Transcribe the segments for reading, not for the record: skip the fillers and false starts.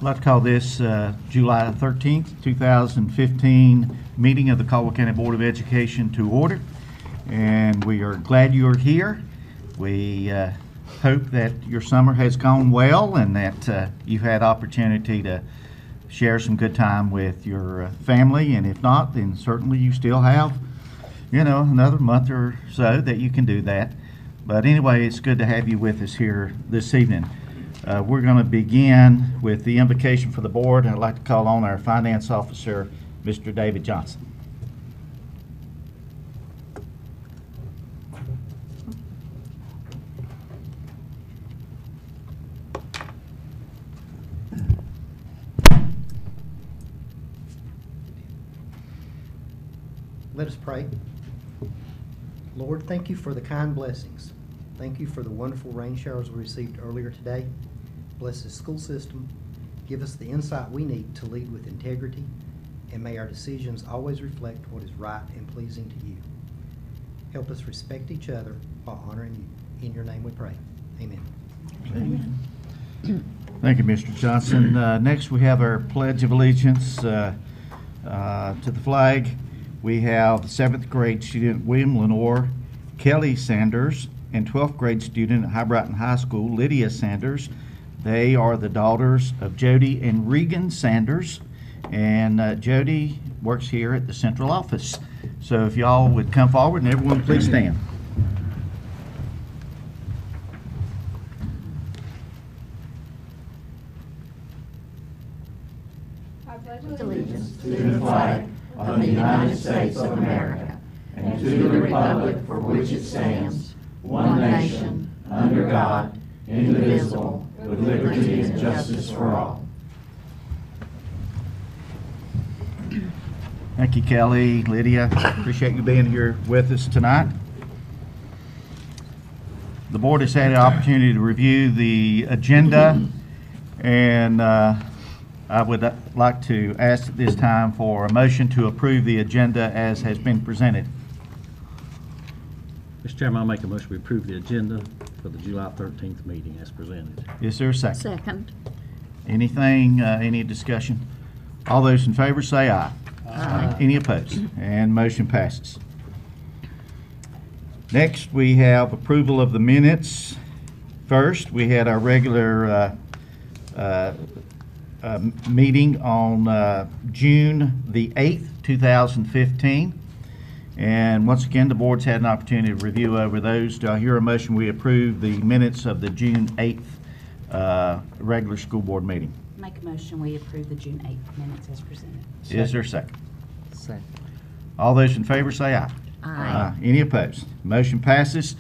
I'd like to call this July 13th, 2015 meeting of the Caldwell County Board of Education to order. And we are glad you're here. We hope that your summer has gone well and that you've had opportunity to share some good time with your family. And if not, then certainly you still have, another month or so that you can do that. But anyway, it's good to have you with us here this evening. We're going to begin with the invocation for the board. I'd like to call on our finance officer, Mr. David Johnson. Let us pray. Lord, thank you for the kind blessings. Thank you for the wonderful rain showers we received earlier today. Bless the school system. Give us the insight we need to lead with integrity, and may our decisions always reflect what is right and pleasing to you. Help us respect each other while honoring you. In your name we pray. Amen. Amen. Thank you, Mr. Johnson. Next, we have our Pledge of Allegiance to the flag. We have 7th grade student William Lenore Kelly Sanders and 12th grade student at High Brighton High School Lydia Sanders. They are the daughters of Jody and Regan Sanders, and Jody works here at the central office. So if y'all would come forward and everyone please stand. I pledge allegiance to the flag of the United States of America and to the republic for which it stands, one nation, under God, indivisible, with liberty and justice for all. Thank you, Kelly, Lydia. Appreciate you being here with us tonight. The board has had an opportunity to review the agenda, and I would like to ask at this time for a motion to approve the agenda as has been presented. Mr. Chairman, I'll make a motion to approve the agenda for the July 13th meeting as presented. Is there a second? Second. Anything, any discussion? All those in favor say aye. Aye. Any opposed? And motion passes. Next, we have approval of the minutes. First, we had our regular meeting on June the 8th, 2015. And once again, the board's had an opportunity to review over those. Do I hear a motion we approve the minutes of the June 8th regular school board meeting? Make a motion, we approve the June 8th minutes as presented. Is there a second? Second. All those in favor say aye. Aye. Any opposed? Motion passes.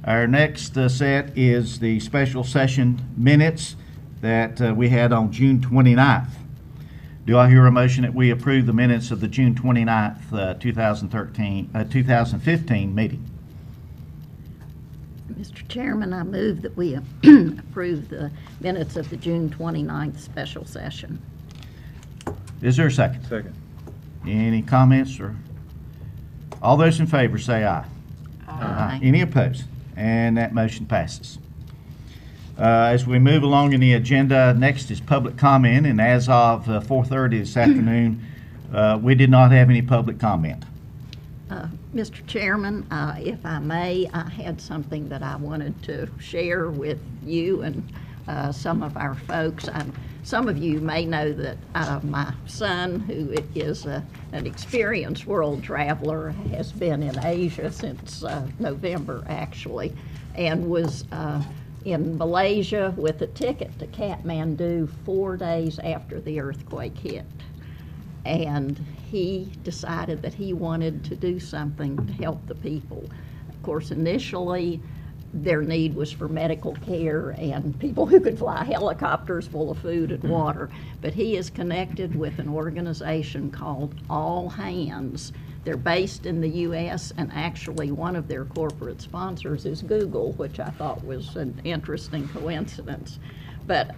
Our next set is the special session minutes that we had on June 29th. Do I hear a motion that we approve the minutes of the June 29th, 2015 meeting? Mr. Chairman, I move that we approve the minutes of the June 29th special session. Is there a second? Second. Any comments or? All those in favor say aye. Aye. Any opposed? And that motion passes. As we move along in the agenda, next is public comment, and as of 4:30 this afternoon, we did not have any public comment. Mr. Chairman, if I may, I had something that I wanted to share with you and some of our folks. Some of you may know that my son, who is an experienced world traveler, has been in Asia since November, actually, and was in Malaysia with a ticket to Kathmandu 4 days after the earthquake hit. And he decided that he wanted to do something to help the people. Of course, initially, their need was for medical care and people who could fly helicopters full of food and water. But he is connected with an organization called All Hands. They're based in the U.S., and actually one of their corporate sponsors is Google, which I thought was an interesting coincidence. But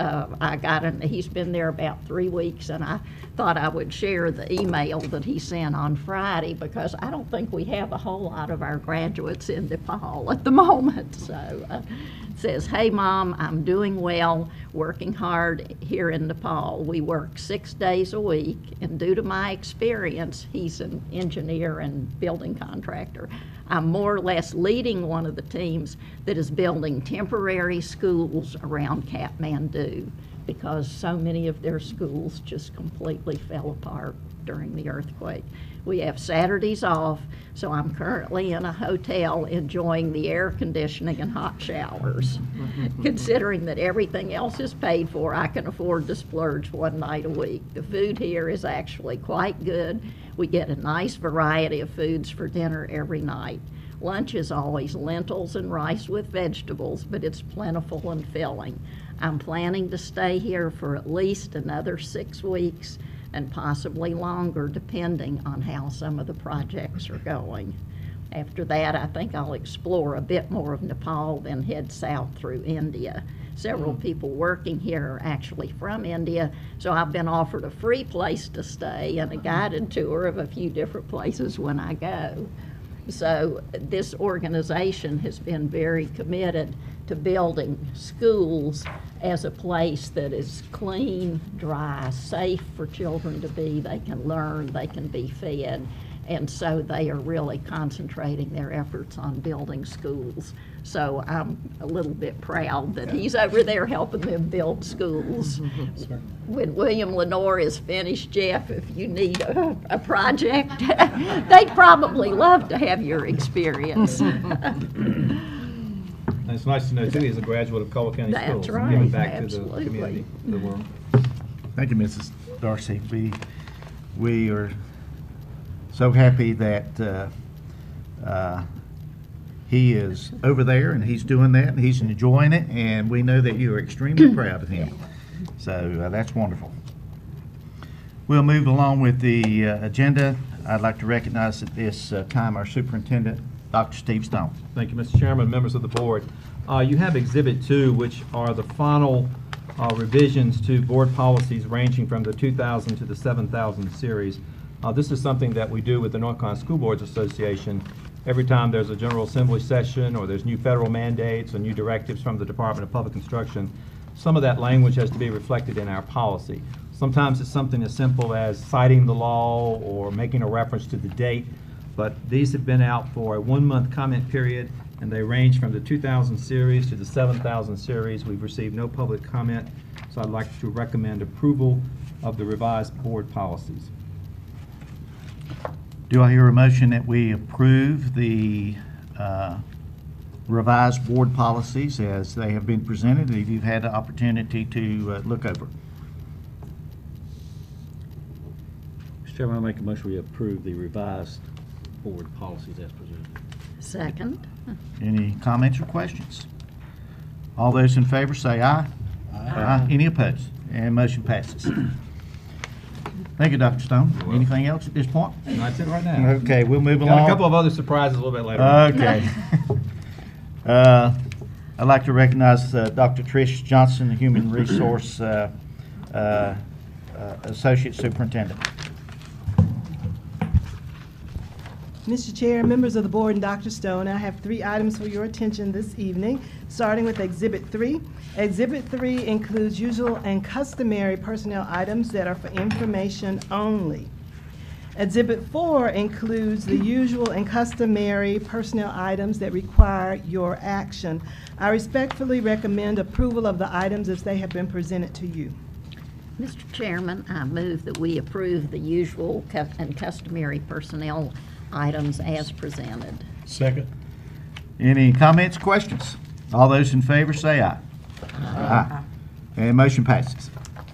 he's been there about 3 weeks, and I thought I would share the email that he sent on Friday, because I don't think we have a whole lot of our graduates in Nepal at the moment. So it says, "Hey Mom, I'm doing well, working hard here in Nepal. We work 6 days a week, and due to my experience," he's an engineer and building contractor, "I'm more or less leading one of the teams that is building temporary schools around Kathmandu, because so many of their schools just completely fell apart during the earthquake. We have Saturdays off, so I'm currently in a hotel enjoying the air conditioning and hot showers. Considering that everything else is paid for, I can afford to splurge 1 night a week. The food here is actually quite good. We get a nice variety of foods for dinner every night. Lunch is always lentils and rice with vegetables, but it's plentiful and filling. I'm planning to stay here for at least another 6 weeks and possibly longer, depending on how some of the projects are going. After that, I think I'll explore a bit more of Nepal, then head south through India. Several people working here are actually from India, so I've been offered a free place to stay and a guided tour of a few different places when I go." So this organization has been very committed to building schools as a place that is clean, dry, safe for children to be. They can learn, they can be fed, and so they are really concentrating their efforts on building schools. So I'm a little bit proud that he's over there helping them build schools. When William Lenore is finished, Jeff, if you need a project, they'd probably love to have your experience. And it's nice to know, too, he's a graduate of Caldwell County That's Schools. right, Giving back absolutely. to the community, the world. Thank you, Mrs. Darcy. We are so happy that he is over there and he's doing that and he's enjoying it, and we know that you are extremely proud of him. So that's wonderful. We'll move along with the agenda. I'd like to recognize at this time our superintendent, Dr. Steve Stone. Thank you, Mr. Chairman, members of the board. You have Exhibit 2, which are the final revisions to board policies ranging from the 2000 to the 7000 series. This is something that we do with the North Carolina School Boards Association. Every time there's a General Assembly session or there's new federal mandates or new directives from the Department of Public Instruction, some of that language has to be reflected in our policy. Sometimes it's something as simple as citing the law or making a reference to the date, but these have been out for a 1-month comment period, and they range from the 2000 series to the 7000 series. We've received no public comment, so I'd like to recommend approval of the revised board policies. Do I hear a motion that we approve the revised board policies as they have been presented, if you've had the opportunity to look over? Mr. Chairman, I make a motion we approve the revised board policies as presented. Second. Any comments or questions? All those in favor say aye. Aye. Any opposed? And motion passes. Thank you, Dr. Stone. Anything else at this point? That's it right now. Okay, we'll move along. Got a couple of other surprises a little bit later. Okay. I'd like to recognize Dr. Trish Johnson, the Human Resource Associate Superintendent. Mr. Chair, members of the board, and Dr. Stone, I have 3 items for your attention this evening, starting with Exhibit 3. Exhibit 3 includes usual and customary personnel items that are for information only. Exhibit 4 includes the usual and customary personnel items that require your action. I respectfully recommend approval of the items as they have been presented to you. Mr. Chairman, I move that we approve the usual and customary personnel items as presented. Second. Any comments, questions? All those in favor say aye. Aye. And motion passes.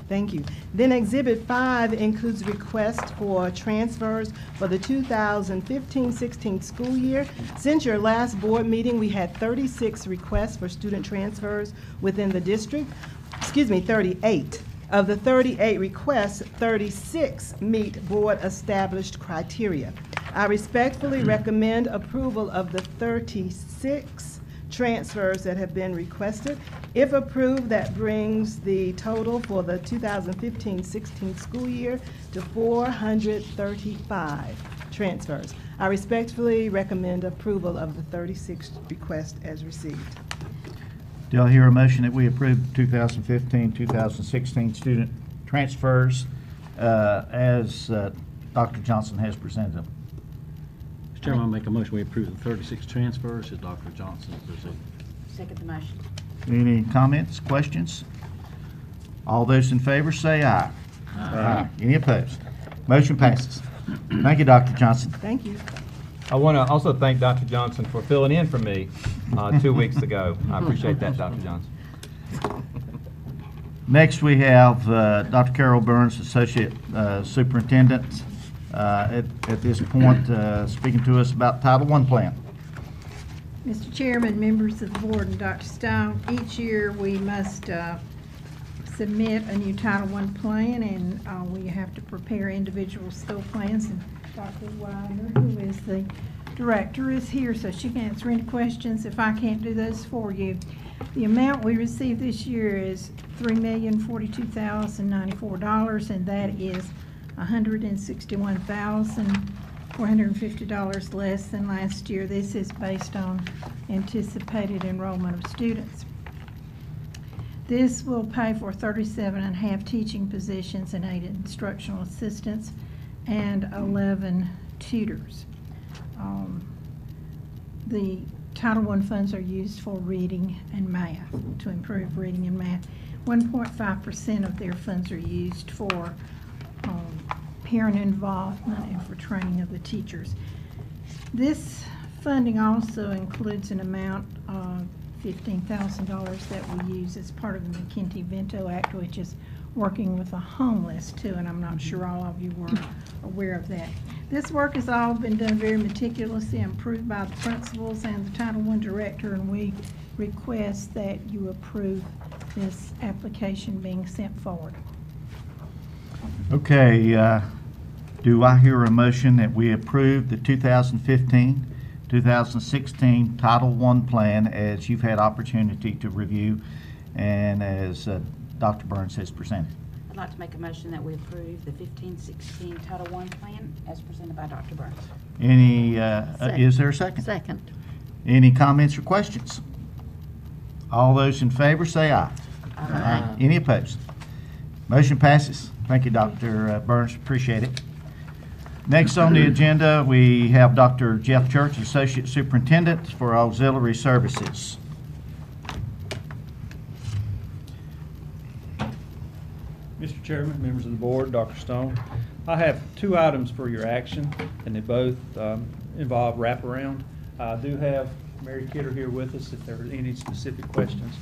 Thank you. Then Exhibit 5 includes requests for transfers for the 2015-16 school year. Since your last board meeting, we had 36 requests for student transfers within the district. 38. Of the 38 requests, 36 meet board-established criteria. I respectfully recommend approval of the 36 transfers that have been requested. If approved, that brings the total for the 2015-16 school year to 435 transfers. I respectfully recommend approval of the 36 requests as received. Do I hear a motion that we approve the 2015-2016 student transfers as Dr. Johnson has presented them? Mr. Chairman, I make a motion we approve the 36 transfers as Dr. Johnson presented. Second the motion. Any comments, questions? All those in favor say aye. Aye. Any opposed? Motion passes. Thank you, Dr. Johnson. Thank you. I want to also thank Dr. Johnson for filling in for me 2 weeks ago. I appreciate that, Dr. Johnson. Next, we have Dr. Carol Burns, Associate Superintendent, at this point speaking to us about Title I plan. Mr. Chairman, members of the board, and Dr. Stone, each year we must submit a new Title I plan, and we have to prepare individual school plans. And Dr. Wilder, who is the director, is here, so she can answer any questions if I can't do those for you. The amount we received this year is $3,042,094, and that is $161,450 less than last year. This is based on anticipated enrollment of students. This will pay for 37.5 teaching positions and 8 instructional assistants and 11 tutors. The Title I funds are used for reading and math, to improve reading and math. 1.5% of their funds are used for parent involvement and for training of the teachers. This funding also includes an amount of $15,000 that we use as part of the McKinney-Vento Act, which is working with the homeless too, and I'm not sure all of you were aware of that. This work has all been done very meticulously and approved by the principals and the Title I director, and we request that you approve this application being sent forward. Okay, do I hear a motion that we approve the 2015-2016 Title I plan as you've had opportunity to review and as Dr. Burns has presented? I'd like to make a motion that we approve the 15-16 Title I plan as presented by Dr. Burns. Any, is there a second? Second. Any comments or questions? All those in favor say aye. Aye. Any opposed? Motion passes. Thank you, Dr. Burns. Appreciate it. Next on the agenda, we have Dr. Jeff Church, Associate Superintendent for Auxiliary Services. Mr. Chairman, members of the board, Dr. Stone, I have two items for your action, and they both involve wraparound. I do have Mary Kidder here with us if there are any specific questions.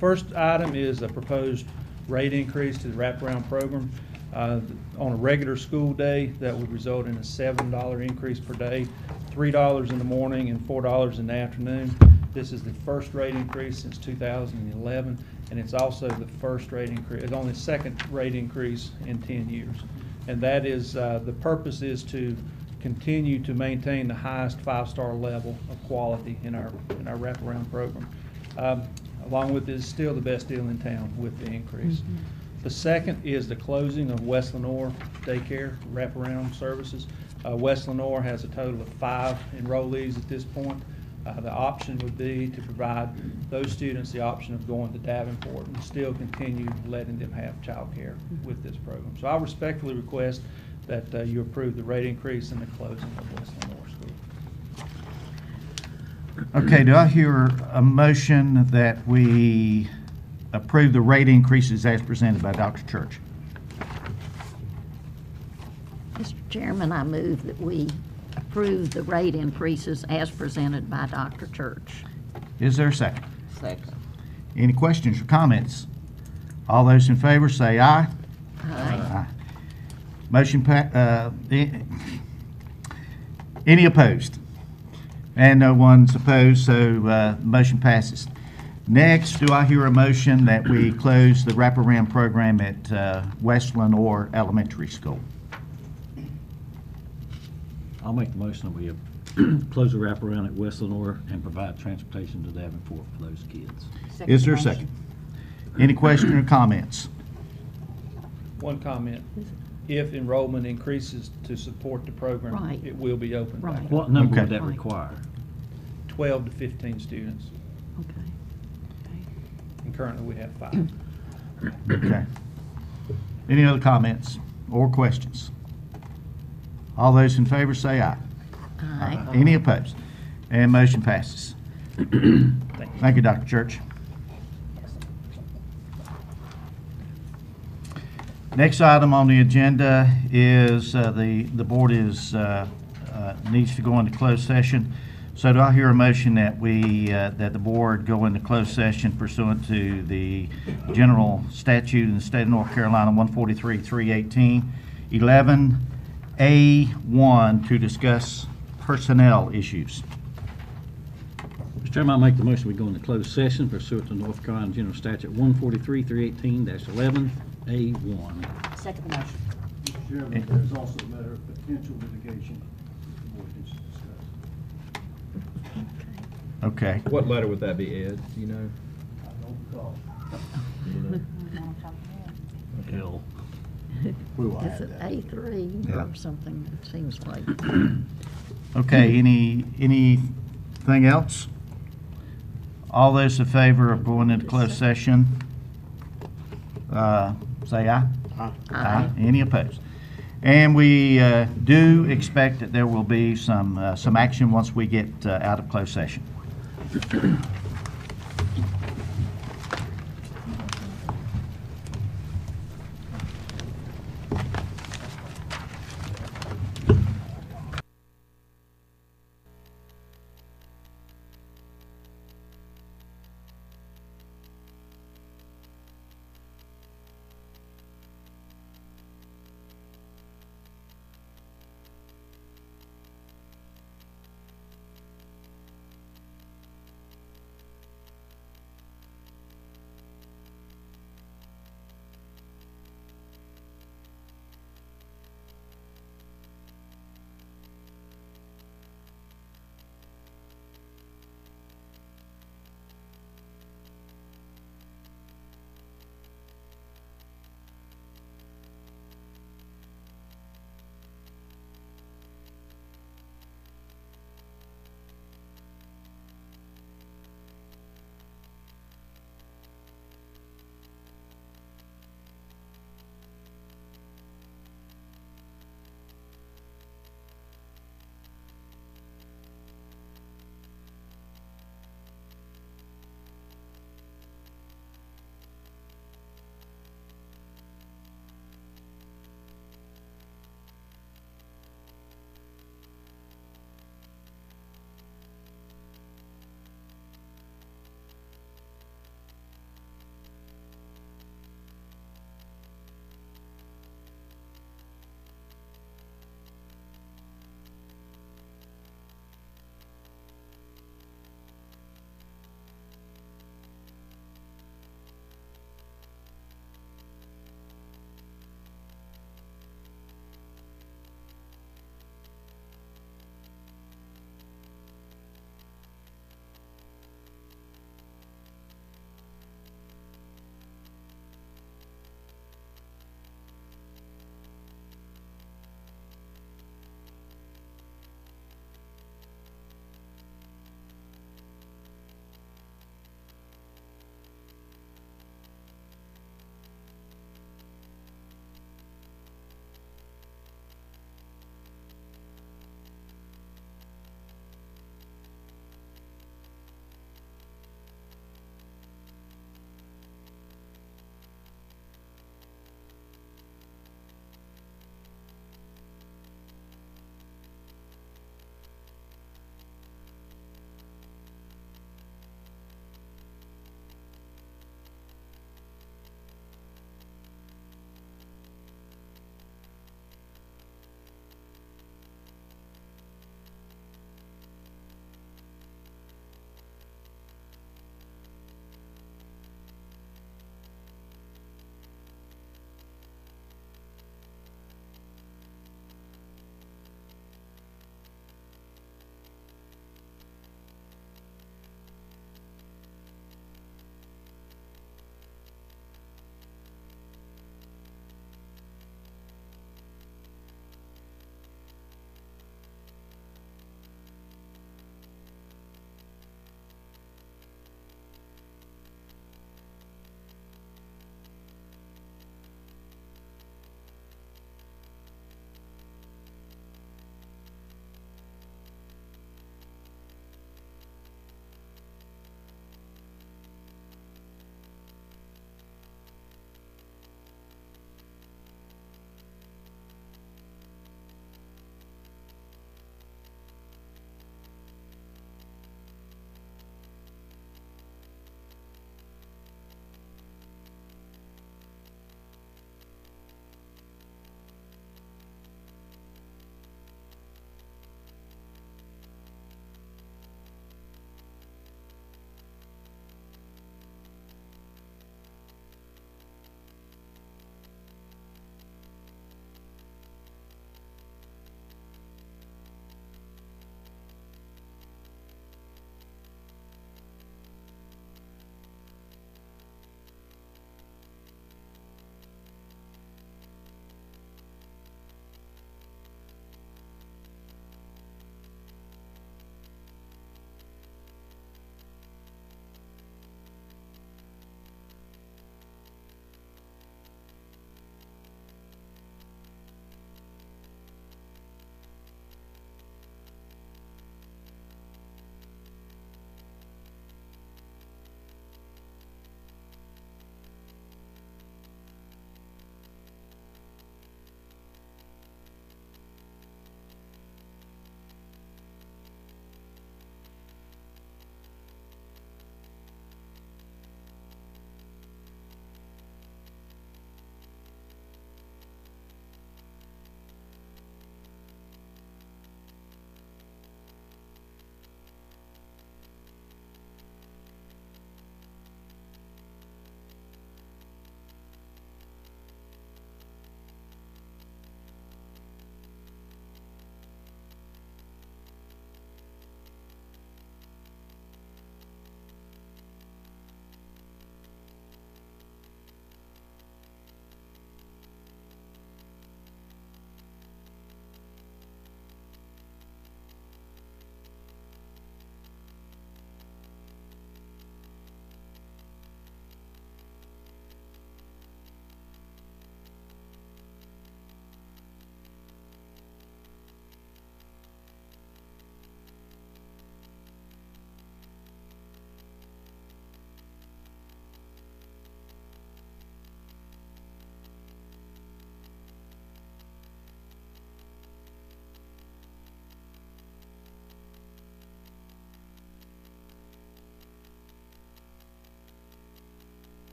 First item is a proposed rate increase to the wraparound program. On a regular school day, that would result in a $7 increase per day, $3 in the morning and $4 in the afternoon. This is the first rate increase since 2011, and it's also the first rate increase, it's only the second rate increase in 10 years. And that is, the purpose is to continue to maintain the highest five-star level of quality in our wraparound program. Along with this, still the best deal in town with the increase. Mm-hmm. The second is the closing of West Lenore Daycare wraparound services. West Lenore has a total of 5 enrollees at this point. The option would be to provide those students the option of going to Davenport and still continue letting them have child care with this program. So I respectfully request that you approve the rate increase and the closing of West Lenore School. Okay, do I hear a motion that we approve the rate increases as presented by Dr. Church? Mr. Chairman, I move that we approve the rate increases as presented by Dr. Church. Is there a second? Second. Any questions or comments? All those in favor say aye. Aye. Motion any opposed? And no one's opposed, so motion passes. Next, do I hear a motion that we close the wraparound program at West Lenore Elementary School? I'll make the motion that we close the wraparound at West Lenore and provide transportation to Davenport for those kids. Is there a second? Any question or comments? One comment. If enrollment increases to support the program, Right. it will be open back Right. up. What number Okay. would that Right. require? 12 to 15 students, Okay. and currently we have 5. Okay. Any other comments or questions? All those in favor say aye. Aye. Any opposed? And motion passes. Thank you. Thank you, Dr. Church. Next item on the agenda is the board is needs to go into closed session. So do I hear a motion that that the board go into closed session pursuant to the general statute in the state of North Carolina 143-318, 11A1 to discuss personnel issues? Mr. Chairman, I make the motion we go into closed session pursuant to North Carolina General Statute 143-318-11A1. Second the motion. Mr. Chairman, there's also a matter of potential litigation the board needs to discuss. Okay. What letter would that be, Ed? Do you know? I don't recall. Hill. We will Is add it that. A3 Yeah. or something? It seems like. Okay, anything else? All those in favor of going into closed session, say aye. Aye. Any opposed? And we do expect that there will be some action once we get out of closed session.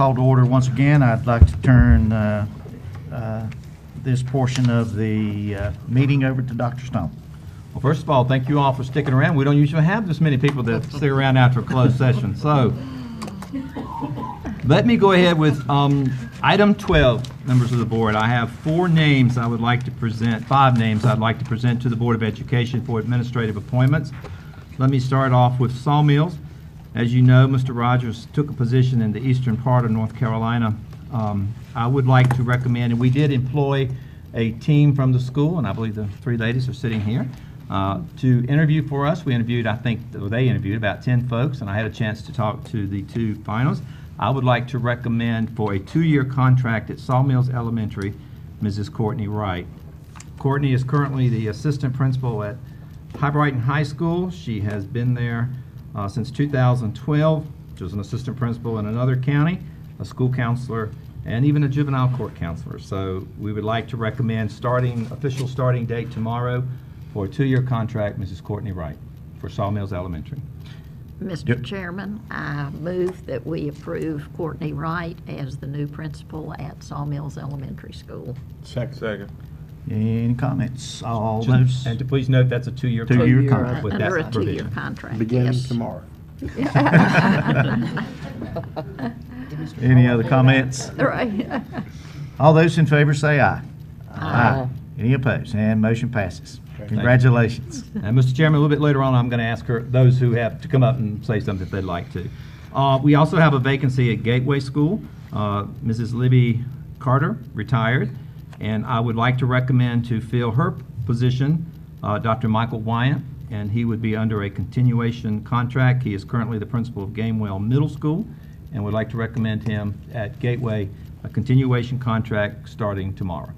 call to order once again. I'd like to turn this portion of the meeting over to Dr. Stone. Well, first of all, thank you all for sticking around. We don't usually have this many people that stick around after a closed session. So let me go ahead with item 12, members of the board. I have 4 names I would like to present, 5 names I'd like to present to the Board of Education for administrative appointments. Let me start off with Sawmills. As you know, Mr. Rogers took a position in the eastern part of North Carolina. I would like to recommend, and we did employ a team from the school, and I believe the 3 ladies are sitting here, to interview for us. We interviewed, they interviewed about 10 folks, and I had a chance to talk to the 2 finalists. I would like to recommend for a 2-year contract at Sawmills Elementary, Mrs. Courtney Wright. Courtney is currently the assistant principal at Brighton High School. She has been there since 2012. She was an assistant principal in another county, a school counselor, and even a juvenile court counselor. So we would like to recommend official starting date tomorrow for a 2-year contract, Mrs. Courtney Wright, for Sawmills Elementary. Mr. Chairman, I move that we approve Courtney Wright as the new principal at Sawmills Elementary School. Second. Any comments? All those? And to please note, that's a 2-year Two-year contract with Under a that 2-year provision. contract, Beginning yes. tomorrow. Any other comments? Right. All those in favor say aye. Aye. Any opposed? And motion passes. Okay. Congratulations. And Mr. Chairman, a little bit later on, I'm going to ask those who have to come up and say something if they'd like to. We also have a vacancy at Gateway School. Mrs. Libby Carter retired, and I would like to recommend to fill her position Dr. Michael Wyant, and he would be under a continuation contract. He is currently the principal of Gamewell Middle School, and would like to recommend him at Gateway, a continuation contract starting tomorrow.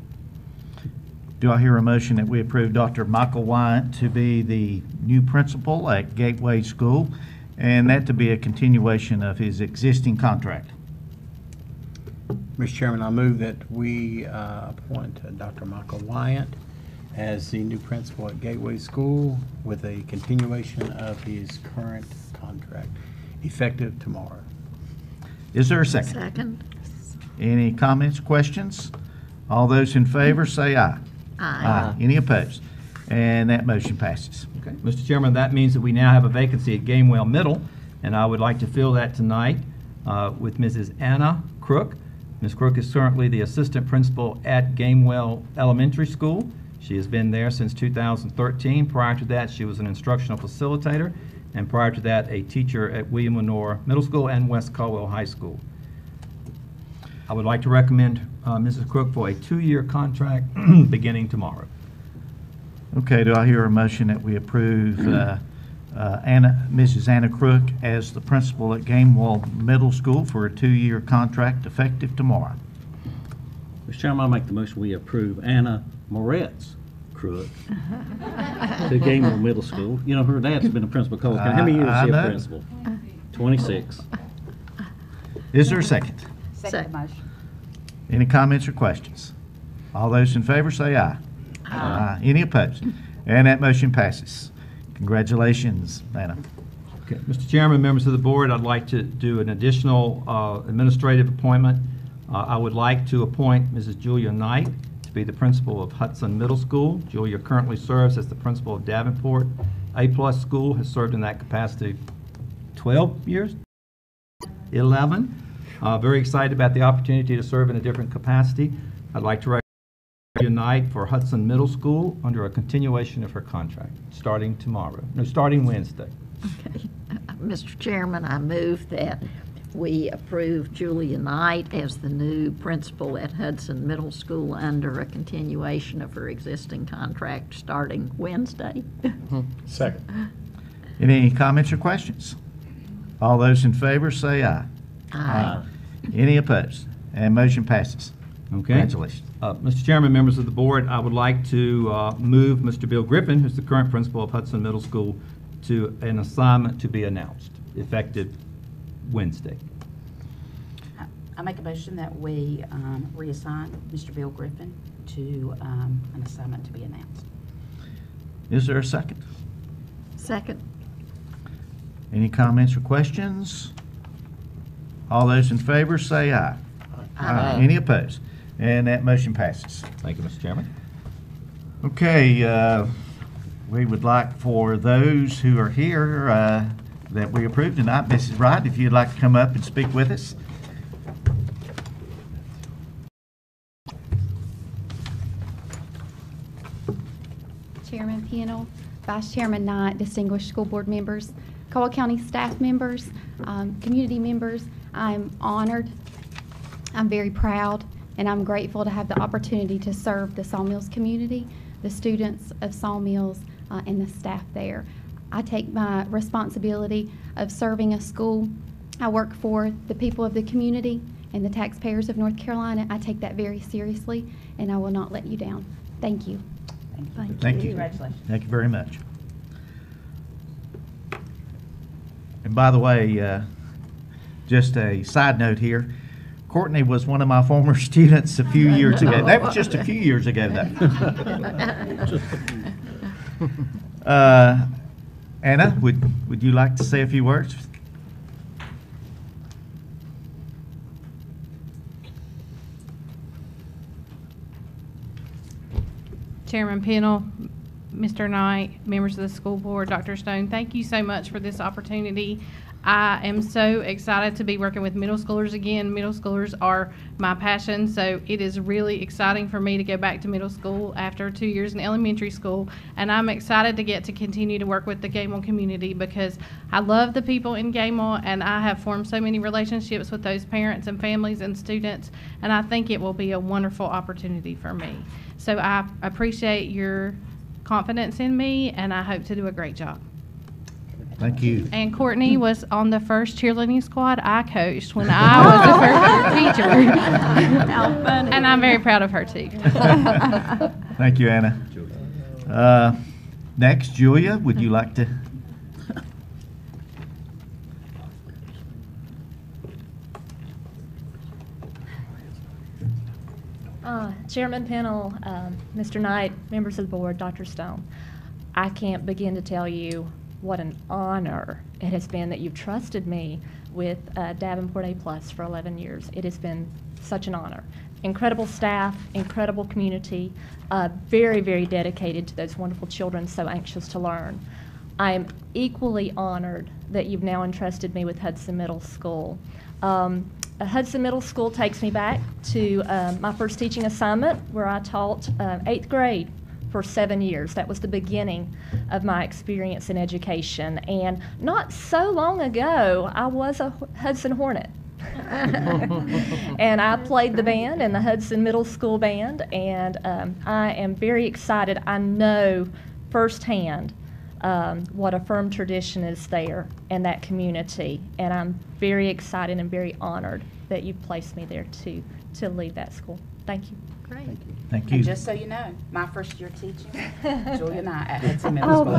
Do I hear a motion that we approve Dr. Michael Wyant to be the new principal at Gateway School, and that to be a continuation of his existing contract? Mr. Chairman, I move that we appoint Dr. Michael Wyant as the new principal at Gateway School with a continuation of his current contract, effective tomorrow. Is there a second? Second. Any comments, questions? All those in favor say aye. Aye. Any opposed? And that motion passes. Okay, Mr. Chairman, that means that we now have a vacancy at Gamewell Middle, and I would like to fill that tonight with Mrs. Anna Crook. Ms. Crook is currently the assistant principal at Gamewell Elementary School. She has been there since 2013. Prior to that, she was an instructional facilitator, and prior to that, a teacher at William Lenore Middle School and West Caldwell High School. I would like to recommend Mrs. Crook for a 2-year contract beginning tomorrow. Okay, do I hear a motion that we approve Mrs. Anna Crook as the principal at Gamewell Middle School for a 2-year contract effective tomorrow? Mr. Chairman, I make the motion we approve Anna Moretz Crook to Gamewell Middle School. You know, her dad's been a principal of Cole County. How many years is I he a know. principal? 26. Is there a second? Second. motion. Any comments or questions? All those in favor say aye. Aye. Any opposed? And that motion passes. Congratulations, Anna. Okay, Mr. Chairman, members of the board, I'd like to do an additional administrative appointment. I would like to appoint Mrs. Julia Knight to be the principal of Hudson Middle School. Julia currently serves as the principal of Davenport A+ School, has served in that capacity 12 years? 11. Very excited about the opportunity to serve in a different capacity. I'd like to recommend Julia Knight for Hudson Middle School under a continuation of her contract, starting Wednesday. Okay. Mr. Chairman, I move that we approve Julia Knight as the new principal at Hudson Middle School under a continuation of her existing contract starting Wednesday. Second. Any comments or questions? All those in favor say aye. Aye. Any opposed? And motion passes. Okay. Congratulations. Mr. Chairman, members of the board, I would like to move Mr. Bill Griffin, who's the current principal of Hudson Middle School, to an assignment to be announced, effective Wednesday. I make a motion that we reassign Mr. Bill Griffin to an assignment to be announced. Is there a second? Second. Any comments or questions? All those in favor say aye. Aye. Any opposed? And that motion passes. Thank you, Mr. Chairman. Okay, we would like for those who are here that we approved tonight, Mrs. Wright, if you'd like to come up and speak with us. Chairman Pennell, Vice Chairman Knight, distinguished school board members, Caldwell County staff members, community members, I'm honored, I'm very proud, and I'm grateful to have the opportunity to serve the Sawmills community, the students of Sawmills, and the staff there. I take my responsibility of serving a school. I work for the people of the community and the taxpayers of North Carolina. I take that very seriously, and I will not let you down. Thank you. Thank you. Congratulations. Thank you very much. And by the way, just a side note here, Courtney was one of my former students a few years ago. That was just a few years ago, though. Anna, would you like to say a few words? Chairman Pennell, Mr. Knight, members of the school board, Dr. Stone, thank you so much for this opportunity. I am so excited to be working with middle schoolers again. Middle schoolers are my passion, so it is really exciting for me to go back to middle school after 2 years in elementary school. And I'm excited to get to continue to work with the Gamewell community because I love the people in Gamewell, and I have formed so many relationships with those parents and families and students, and I think it will be a wonderful opportunity for me. So I appreciate your confidence in me, and I hope to do a great job. Thank you. And Courtney was on the first cheerleading squad I coached when I was the first teacher. How funny. And I'm very proud of her, too. Thank you, Anna. Next, Julia, would you like to? Chairman Pennell, Mr. Knight, members of the board, Dr. Stone, I can't begin to tell you what an honor it has been that you've trusted me with Davenport A+ for 11 years. It has been such an honor. Incredible staff, incredible community, very, very dedicated to those wonderful children so anxious to learn. I am equally honored that you've now entrusted me with Hudson Middle School. Hudson Middle School takes me back to my first teaching assignment where I taught 8th grade for 7 years. That was the beginning of my experience in education. And not so long ago, I was a Hudson Hornet. And I played the band in the Hudson Middle School band, and I am very excited. I know firsthand what a firm tradition is there in that community, and I'm very excited and very honored that you placed me there to lead that school. Thank you. Great. Thank you. And just so you know, my first year teaching, Julia and I at Hudson Middle School.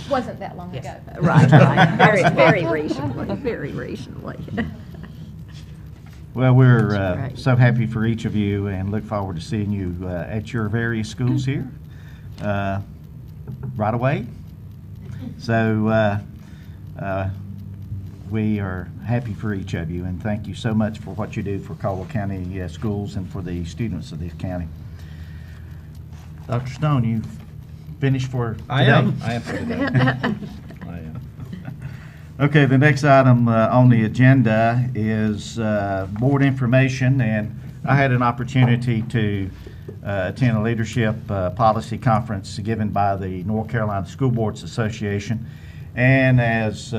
Wasn't that long ago. Right, right. Very recently, very recently. Well, we're That's great. so happy for each of you and look forward to seeing you at your various schools here right away. So we are happy for each of you, and thank you so much for what you do for Caldwell County schools and for the students of this county. Dr. Stone, you finished for today? I am for today. I am. Okay, the next item on the agenda is board information, and I had an opportunity to attend a leadership policy conference given by the North Carolina School Boards Association, and as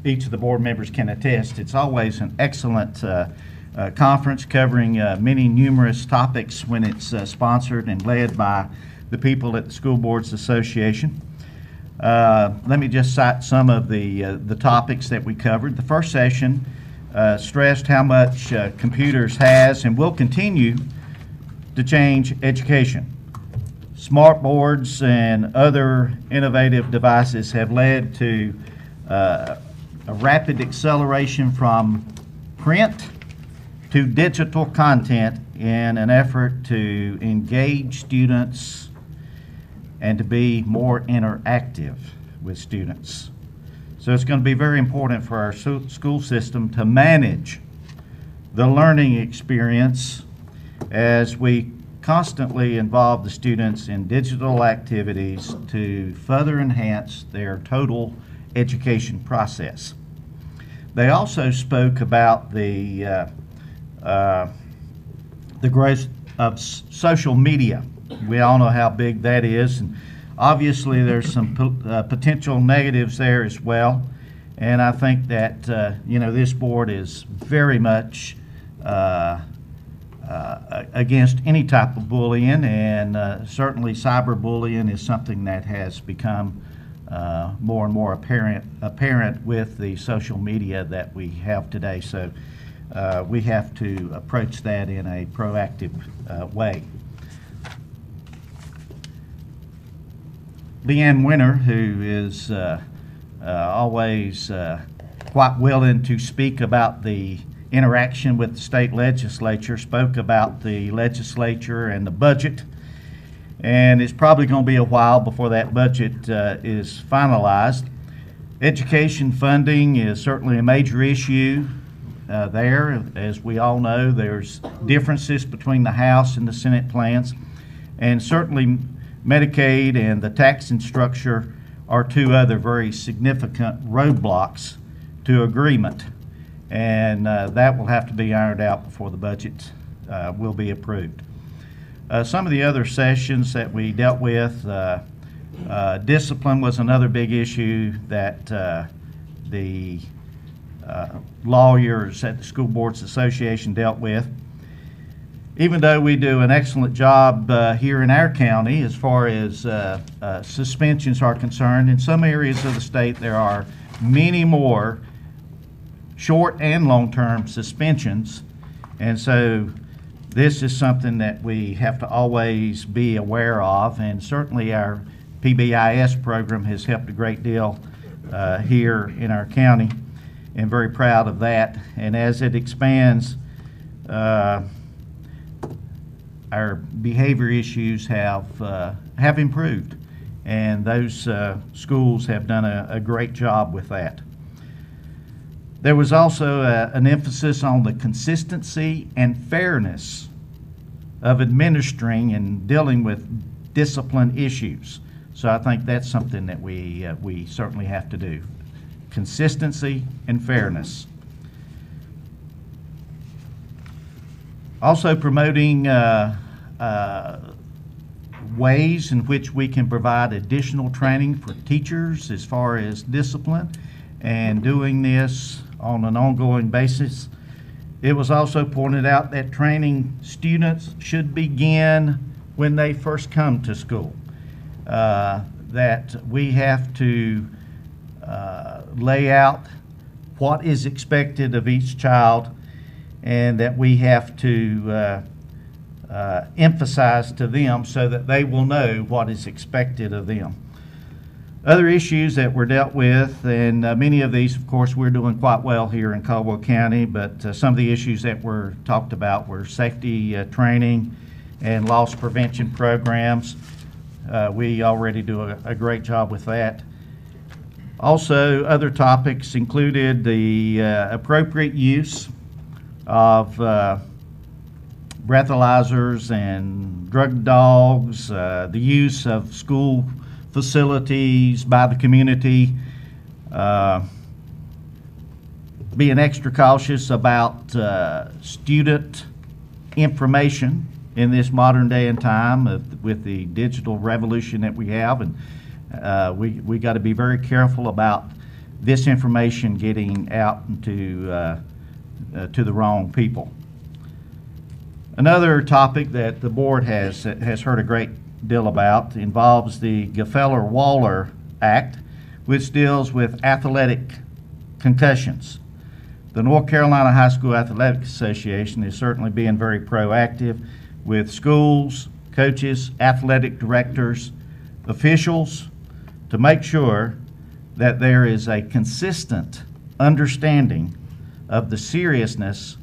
each of the board members can attest, it's always an excellent conference covering many numerous topics when it's sponsored and led by the people at the School Boards Association. Let me just cite some of the topics that we covered. The first session stressed how much computers has and will continue to change education. Smart boards and other innovative devices have led to a rapid acceleration from print to digital content in an effort to engage students and to be more interactive with students. So it's going to be very important for our school system to manage the learning experience as we constantly involve the students in digital activities to further enhance their total education process. They also spoke about the growth of social media. We all know how big that is, and obviously there's some potential negatives there as well. And I think that this board is very much against any type of bullying, and certainly cyberbullying is something that has become more and more apparent with the social media that we have today. So we have to approach that in a proactive way. Leanne Winter, who is always quite willing to speak about the interaction with the state legislature, spoke about the legislature and the budget. And it's probably going to be a while before that budget is finalized. Education funding is certainly a major issue there. As we all know, there's differences between the House and the Senate plans. And certainly Medicaid and the taxing structure are two other very significant roadblocks to agreement. And that will have to be ironed out before the budget will be approved. Some of the other sessions that we dealt with, discipline was another big issue that the lawyers at the School Boards Association dealt with. Even though we do an excellent job here in our county as far as suspensions are concerned, in some areas of the state there are many more short and long-term suspensions, and so this is something that we have to always be aware of, and certainly our PBIS program has helped a great deal here in our county, and very proud of that. And as it expands, our behavior issues have improved, and those schools have done a great job with that. There was also an emphasis on the consistency and fairness of administering and dealing with discipline issues. So I think that's something that we certainly have to do. Consistency and fairness. Also promoting ways in which we can provide additional training for teachers as far as discipline, and doing this on an ongoing basis. It was also pointed out that training students should begin when they first come to school, that we have to lay out what is expected of each child, and that we have to emphasize to them so that they will know what is expected of them. Other issues that were dealt with, and many of these, of course, we're doing quite well here in Caldwell County, but some of the issues that were talked about were safety training and loss prevention programs. We already do a great job with that. Also, other topics included the appropriate use of breathalyzers and drug dogs, the use of school facilities by the community, being extra cautious about student information in this modern day and time with the digital revolution that we have, and we got to be very careful about this information getting out to the wrong people. Another topic that the board has heard a great deal about involves the Gefeller-Waller Act, which deals with athletic concussions. The North Carolina High School Athletic Association is certainly being very proactive with schools, coaches, athletic directors, officials, to make sure that there is a consistent understanding of the seriousness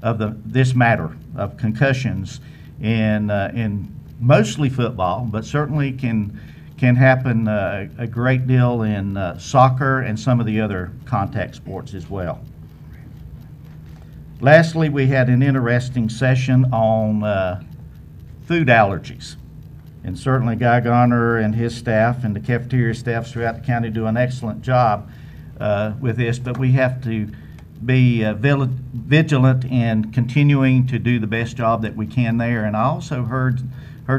of this matter of concussions in mostly football, but certainly can can happen a great deal in soccer and some of the other contact sports as well. Lastly, we had an interesting session on food allergies. And certainly Guy Garner and his staff and the cafeteria staffs throughout the county do an excellent job with this, but we have to be vigilant in continuing to do the best job that we can there. And I also heard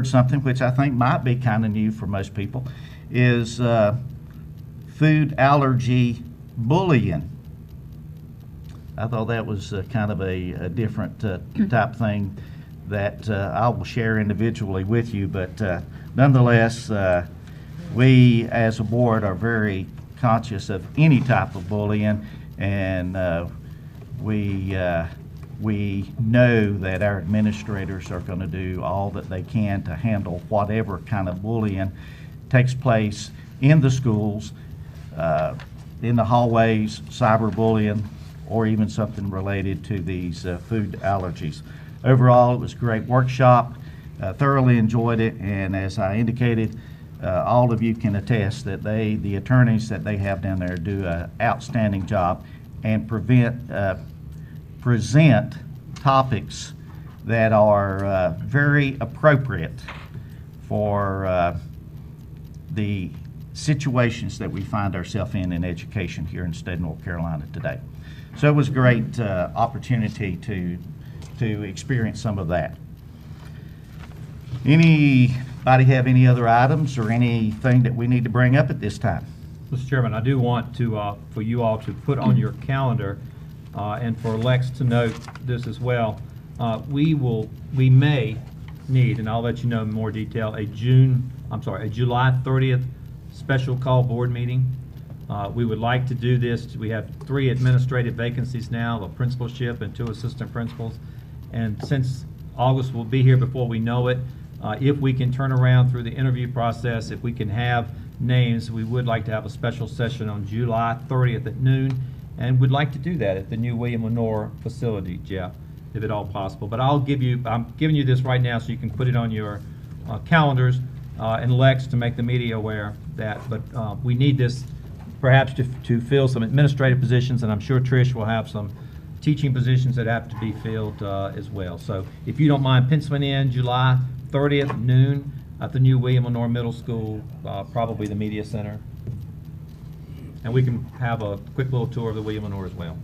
something which I think might be kind of new for most people, is food allergy bullying. I thought that was kind of a different type thing that I will share individually with you, but nonetheless, we as a board are very conscious of any type of bullying, and we know that our administrators are going to do all that they can to handle whatever kind of bullying takes place in the schools, in the hallways, cyberbullying, or even something related to these food allergies. Overall, it was a great workshop. Thoroughly enjoyed it, and as I indicated, all of you can attest that the attorneys that they have down there do an outstanding job and present topics that are very appropriate for the situations that we find ourselves in education here in the state of North Carolina today. So it was a great opportunity to experience some of that. Anybody have any other items or anything that we need to bring up at this time? Mr. Chairman, I do want to, for you all to put on your calendar, and for Lex to note this as well, we may need, and I'll let you know in more detail, a July 30th special call board meeting. We would like to do this. We have 3 administrative vacancies now, a principalship and 2 assistant principals. And since August will be here before we know it, if we can turn around through the interview process, if we can have names, we would like to have a special session on July 30th at noon, and would like to do that at the new William Lenore facility, Jeff, if at all possible. But I'm giving you this right now so you can put it on your calendars, and Lex to make the media aware that. But we need this perhaps to fill some administrative positions, and I'm sure Trish will have some teaching positions that have to be filled as well. So if you don't mind penciling in July 30th noon at the new William Lenore Middle School, probably the media center, and we can have a quick little tour of the William Lenore as well.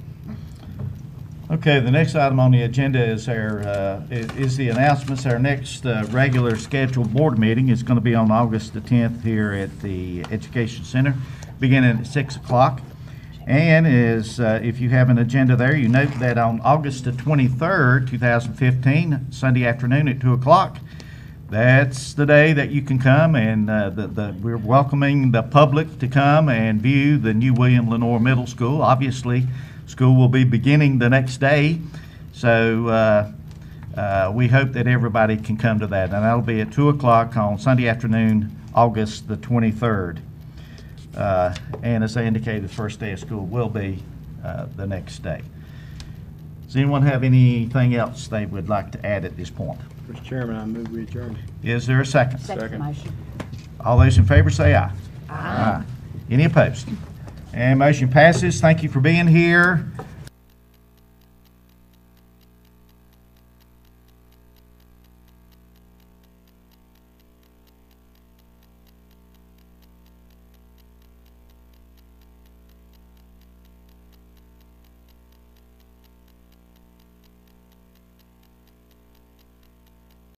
Okay, the next item on the agenda is the announcements. Our next regular scheduled board meeting is going to be on August the 10th here at the Education Center, beginning at 6 o'clock. And if you have an agenda there, you note that on August the 23rd, 2015, Sunday afternoon at 2 o'clock, that's the day that you can come, and we're welcoming the public to come and view the new William Lenore Middle School. Obviously, school will be beginning the next day, so we hope that everybody can come to that. And that'll be at 2 o'clock on Sunday afternoon, August the 23rd. And as I indicated, the first day of school will be the next day. Does anyone have anything else they would like to add at this point? Mr. Chairman, I move we adjourn. Is there a second? Second motion. All those in favor say aye. Aye. Any opposed? And motion passes. Thank you for being here.